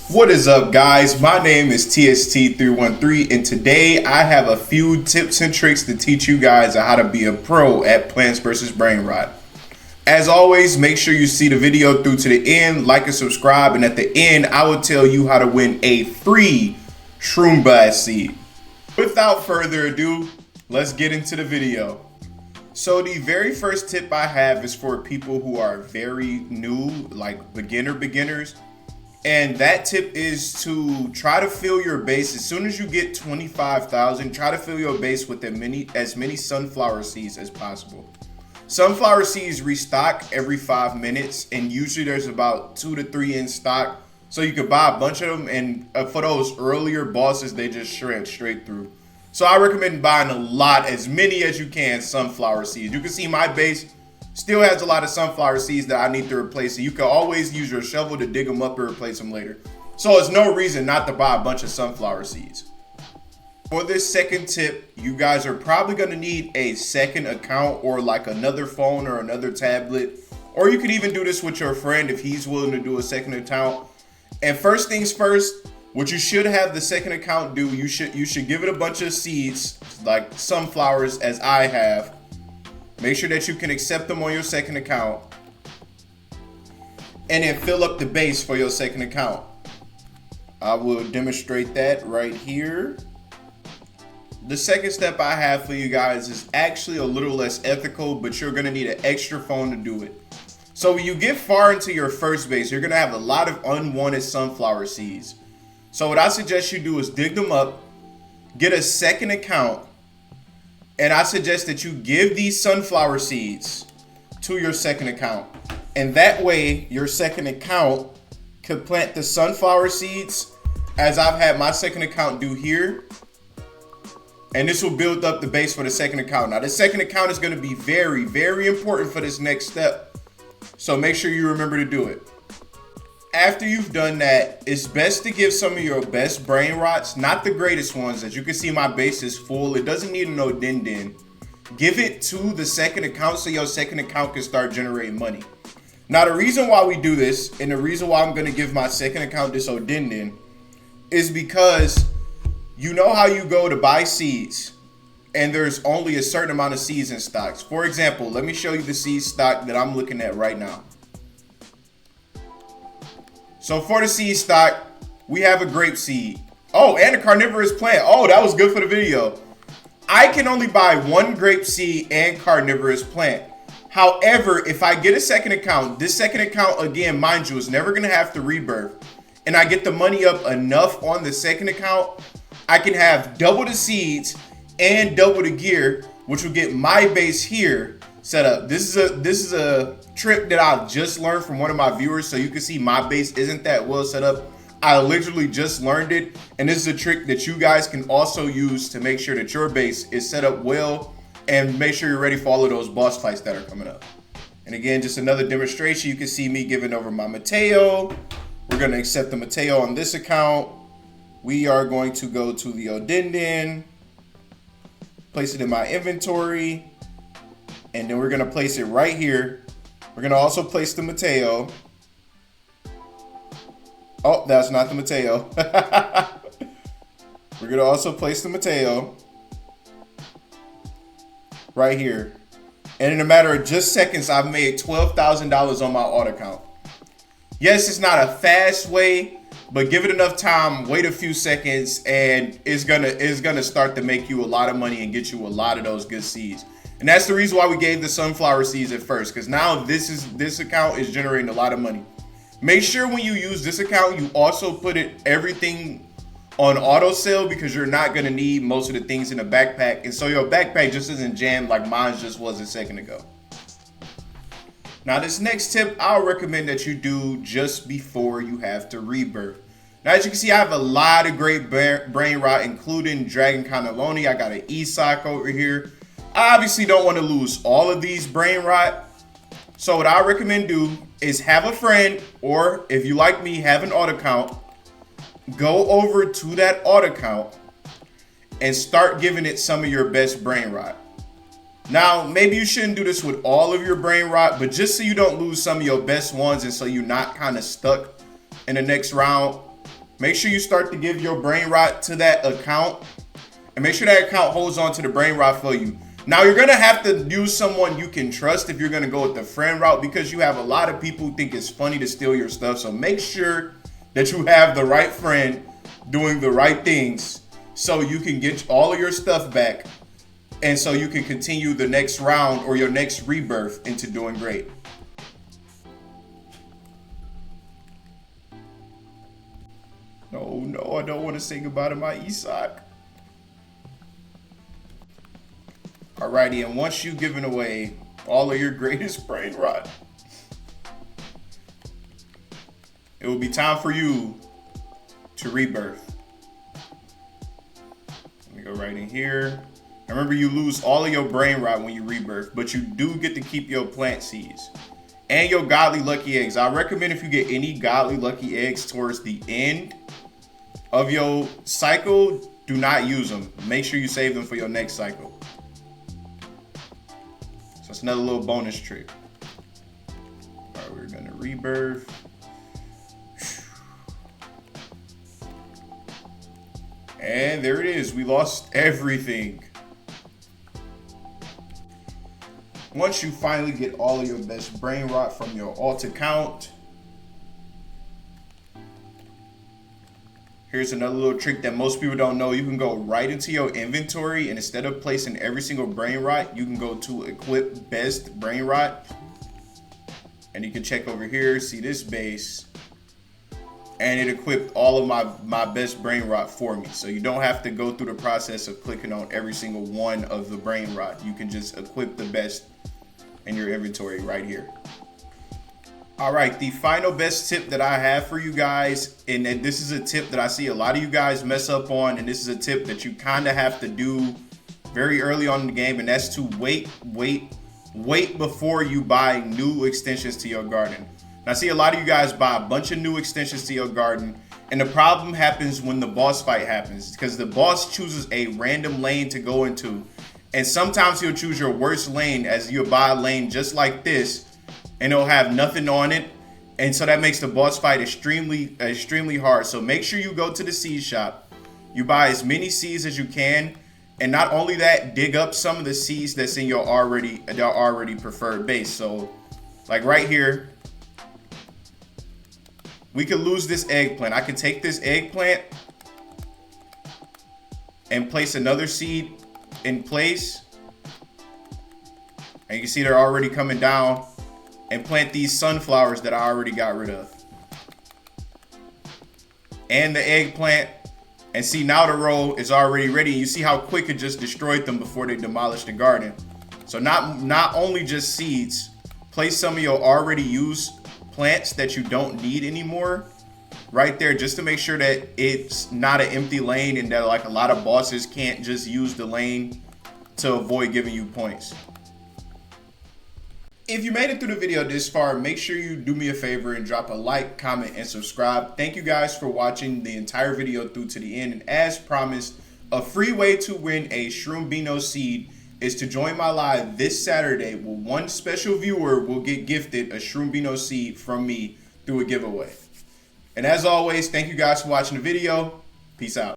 What is up, guys? My name is TST313, and today I have a few tips and tricks to teach you guys on how to be a pro at Plants vs. Brainrot. As always, make sure you see the video through to the end, like and subscribe, and at the end, I will tell you how to win a free Shroom Blast seed. Without further ado, let's get into the video. So the very first tip I have is for people who are very new, like beginners. And that tip is to try to fill your base as soon as you get 25,000. Try to fill your base with as many sunflower seeds as possible. Sunflower seeds restock every 5 minutes, and usually there's about 2 to 3 in stock. So you could buy a bunch of them, and for those earlier bosses, they just shred straight through. So I recommend buying a lot, as many as you can, sunflower seeds. You can see my base still has a lot of sunflower seeds that I need to replace. So you can always use your shovel to dig them up and replace them later. So there's no reason not to buy a bunch of sunflower seeds. For this second tip, you guys are probably going to need a second account or like another phone or another tablet. Or you could even do this with your friend if he's willing to do a second account. And first things first, what you should have the second account do, you should give it a bunch of seeds like sunflowers as I have. Make sure that you can accept them on your second account. And then fill up the base for your second account. I will demonstrate that right here. The second step I have for you guys is actually a little less ethical, but you're gonna need an extra phone to do it. So when you get far into your first base, you're gonna have a lot of unwanted sunflower seeds. So what I suggest you do is dig them up, get a second account, and I suggest that you give these sunflower seeds to your second account. And that way, your second account could plant the sunflower seeds as I've had my second account do here. And this will build up the base for the second account. Now, the second account is gonna be very, very important for this next step. So make sure you remember to do it. After you've done that, it's best to give some of your best brain rots, not the greatest ones. As you can see, my base is full. It doesn't need no din. Give it to the second account so your second account can start generating money. Now, the reason why we do this, and the reason why I'm gonna give my second account this Odin is because you know how you go to buy seeds, and there's only a certain amount of seeds in stocks. For example, let me show you the seed stock that I'm looking at right now. So for the seed stock, we have a grape seed. Oh, and a carnivorous plant. Oh, that was good for the video. I can only buy one grape seed and carnivorous plant. However, if I get a second account, this second account, again, mind you, is never gonna have to rebirth, and I get the money up enough on the second account, I can have double the seeds and double the gear, which will get my base here set up. This is a trick that I've just learned from one of my viewers, so you can see my base isn't that well set up. I literally just learned it, and this is a trick that you guys can also use to make sure that your base is set up well and make sure you're ready for all of those boss fights that are coming up. And again, just another demonstration. You can see me giving over my Mateo. We're going to accept the Mateo on this account. We are going to go to the Odin, place it in my inventory, and then we're gonna place it right here. We're gonna also place the Mateo. Oh, that's not the Mateo. We're gonna also place the Mateo right here. And in a matter of just seconds, I've made $12,000 on my auto account. Yes, it's not a fast way, but give it enough time, wait a few seconds, and it's gonna start to make you a lot of money and get you a lot of those good seeds. And that's the reason why we gave the sunflower seeds at first, because now this account is generating a lot of money. Make sure when you use this account, you also put everything on auto sale, because you're not gonna need most of the things in the backpack, and so your backpack just isn't jammed like mine just was a second ago. Now, this next tip I'll recommend that you do just before you have to rebirth. Now, as you can see, I have a lot of great brain rot, including Dragon Cannelloni. I got an E-Sock over here. I obviously don't want to lose all of these brain rot. So what I recommend do is have a friend, or if you like me, have an auto account. Go over to that auto account and start giving it some of your best brain rot. Now, maybe you shouldn't do this with all of your brain rot, but just so you don't lose some of your best ones and so you're not kind of stuck in the next round, Make sure you start to give your Brainrot to that account, and make sure that account holds on to the Brainrot for you. Now, you're going to have to use someone you can trust if you're going to go with the friend route, because you have a lot of people who think it's funny to steal your stuff. So make sure that you have the right friend doing the right things so you can get all of your stuff back, and so you can continue the next round or your next rebirth into doing great. No, I don't want to say goodbye to my Isak. Alrighty, and once you've given away all of your greatest Brainrot, it will be time for you to rebirth. Let me go right in here. Remember, you lose all of your Brainrot when you rebirth, but you do get to keep your plant seeds and your godly lucky eggs. I recommend if you get any godly lucky eggs towards the end of your cycle, do not use them. Make sure you save them for your next cycle. So it's another little bonus trick. All right, we're gonna rebirth. And there it is. We lost everything. Once you finally get all of your best Brainrot from your alt account, here's another little trick that most people don't know. You can go right into your inventory, and instead of placing every single Brainrot, you can go to equip best Brainrot, and you can check over here, see this base, and it equipped all of my best Brainrot for me. So you don't have to go through the process of clicking on every single one of the Brainrot. You can just equip the best in your inventory right here. All right, the final best tip that I have for you guys, and this is a tip that I see a lot of you guys mess up on, and this is a tip that you kind of have to do very early on in the game, and that's to wait before you buy new extensions to your garden. And I see a lot of you guys buy a bunch of new extensions to your garden, and the problem happens when the boss fight happens, because the boss chooses a random lane to go into, and sometimes he'll choose your worst lane, as you'll buy a lane just like this, and it'll have nothing on it, and so that makes the boss fight extremely hard. So make sure you go to the seed shop, you buy as many seeds as you can, and not only that, dig up some of the seeds that's in your already preferred base. So like right here, we could lose this eggplant. I could take this eggplant and place another seed in place, and you can see they're already coming down, and plant these sunflowers that I already got rid of, and the eggplant, and see now the row is already ready. You see how quick it just destroyed them before they demolished the garden. So not only just seeds, place some of your already used plants that you don't need anymore right there, just to make sure that it's not an empty lane, and that like a lot of bosses can't just use the lane to avoid giving you points. If you made it through the video this far, make sure you do me a favor and drop a like, comment, and subscribe. Thank you guys for watching the entire video through to the end. And as promised, a free way to win a Shroombino seed is to join my live this Saturday, where one special viewer will get gifted a Shroombino seed from me through a giveaway. And as always, thank you guys for watching the video. Peace out.